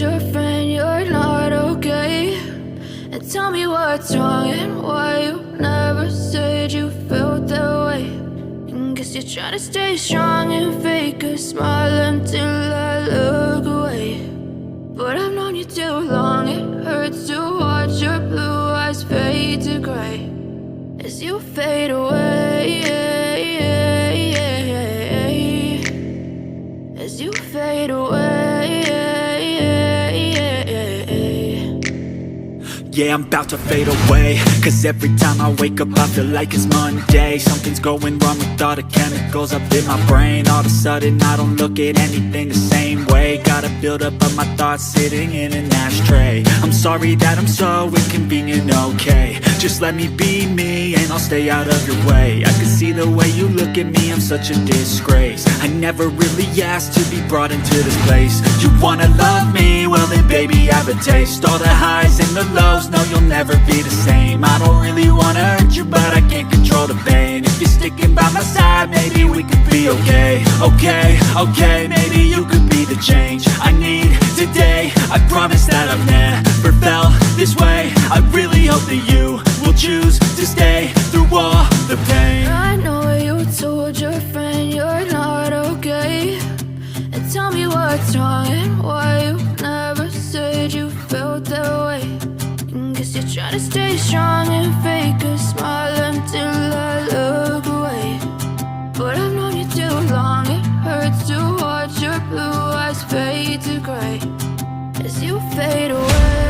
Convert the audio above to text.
your friend you're not okay? And tell me what's wrong and why you never said you felt that way. And guess you're trying to stay strong and fake a smile until I look away. But I've known you too long, it hurts to watch your blue eyes fade to gray as you fade away, as you fade away. Yeah, I'm about to fade away, cause every time I wake up I feel like it's Monday. Something's going wrong with all the chemicals up in my brain. All of a sudden I don't look at anything the same way. Gotta build up of my thoughts sitting in an ashtray. I'm sorry that I'm so inconvenient, okay? Just let me be me and I'll stay out of your way. I can see the way you look at me, I'm such a disgrace. I never really asked to be brought into this place. You wanna love me? Well then baby I have a taste. All the highs and the lows, no you'll never be the same. I don't really wanna hurt you but I can't control the pain. If you're sticking by my side maybe we could be okay. Okay, maybe you could be the change I need today. I promise that I've never felt this way. I really hope that you will choose to stay through all the pain. I know you told your friend you're not okay. And tell me what's wrong and why you never said you felt that way. And guess you're trying to stay strong and fake a smile until I look away. But I've known you too long, it hurts to watch your blue eyes fade to gray as you fade away.